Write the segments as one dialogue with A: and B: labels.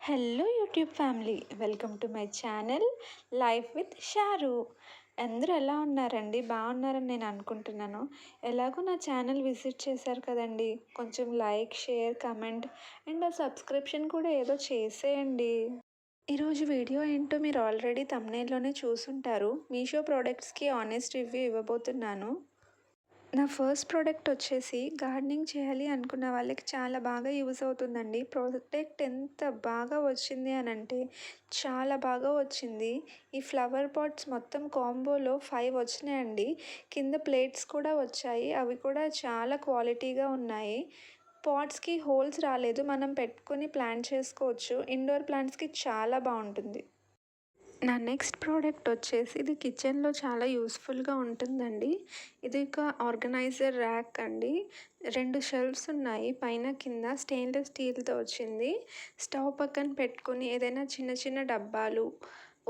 A: Hello YouTube family, welcome to my channel life with Sharu. అందరూ ఎలా ఉన్నారండి? బాగున్నారని నేను అనుకుంటున్నాను. ఎలాగో నా ఛానల్ విజిట్ చేశారు కదండి, కొంచెం లైక్, షేర్, కమెంట్ అండ్ ఆ సబ్స్క్రిప్షన్ కూడా ఏదో చేసేయండి. ఈరోజు వీడియో ఏంటో మీరు ఆల్రెడీ థంబ్నెయిల్లోనే చూసుంటారు. మీషో ప్రోడక్ట్స్కి ఆనెస్ట్ రివ్యూ ఇవ్వబోతున్నాను. నా ఫస్ట్ ప్రోడక్ట్ వచ్చేసి గార్డెనింగ్ చేయాలి అనుకున్న వాళ్ళకి చాలా బాగా యూజ్ అవుతుందండి. ప్రోడక్ట్ ఎంత బాగా వచ్చింది అని అంటే చాలా బాగా వచ్చింది. ఈ ఫ్లవర్ పాట్స్ మొత్తం కాంబోలో 5 వచ్చినాయండి. కింద ప్లేట్స్ కూడా వచ్చాయి, అవి కూడా చాలా క్వాలిటీగా ఉన్నాయి. పాట్స్కి హోల్స్ రాలేదు, మనం పెట్టుకొని ప్లాంట్ చేసుకోవచ్చు. ఇండోర్ ప్లాంట్స్కి చాలా బాగుంటుంది. నా నెక్స్ట్ ప్రోడక్ట్ వచ్చేసి ఇది కిచెన్లో చాలా యూస్ఫుల్గా ఉంటుందండి. ఇది ఒక ఆర్గనైజర్ ర్యాక్ అండి. 2 షెల్ఫ్స్ ఉన్నాయి, పైన కింద స్టెయిన్లెస్ స్టీల్తో వచ్చింది. స్టవ్ పక్కన పెట్టుకుని ఏదైనా చిన్న చిన్న డబ్బాలు,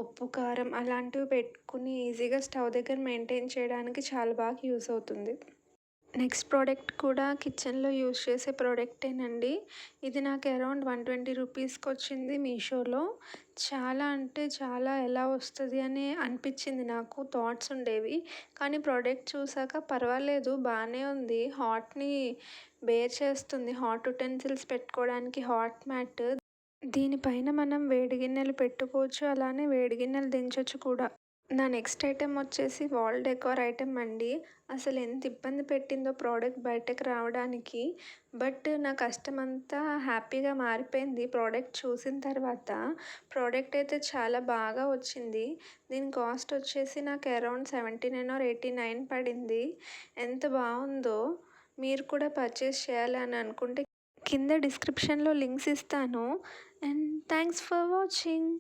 A: ఉప్పు, కారం అలాంటివి పెట్టుకుని ఈజీగా స్టవ్ దగ్గర మెయింటైన్ చేయడానికి చాలా బాగా యూస్ అవుతుంది. నెక్స్ట్ ప్రోడక్ట్ కూడా కిచెన్లో యూజ్ చేసే ప్రోడక్టేనండి. ఇది నాకు అరౌండ్ 120 రూపీస్కి వచ్చింది మీషోలో. చాలా అంటే చాలా ఎలా వస్తుంది అని అనిపించింది, నాకు థాట్స్ ఉండేవి. కానీ ప్రోడక్ట్ చూసాక పర్వాలేదు, బాగానే ఉంది. హాట్ని బేర్ చేస్తుంది. హాట్ యుటెన్సిల్స్ పెట్టుకోవడానికి హాట్ మ్యాట్. దీనిపైన మనం వేడి గిన్నెలు పెట్టుకోవచ్చు, అలానే వేడి గిన్నెలు దించవచ్చు కూడా. నా నెక్స్ట్ ఐటెం వచ్చేసి వాల్ డెకార్ ఐటెం అండి. అసలు ఎంత ఇబ్బంది పెట్టిందో ప్రోడక్ట్ బయటకు రావడానికి. బట్ నా కష్టం అంతా హ్యాపీగా మారిపోయింది ప్రోడక్ట్ చూసిన తర్వాత. ప్రోడక్ట్ అయితే చాలా బాగా వచ్చింది. దీని కాస్ట్ వచ్చేసి నాకు అరౌండ్ 79 or 89 పడింది. ఎంత బాగుందో! మీరు కూడా పర్చేస్ చేయాలని అనుకుంటే కింద డిస్క్రిప్షన్లో లింక్స్ ఇస్తాను. And thanks for watching.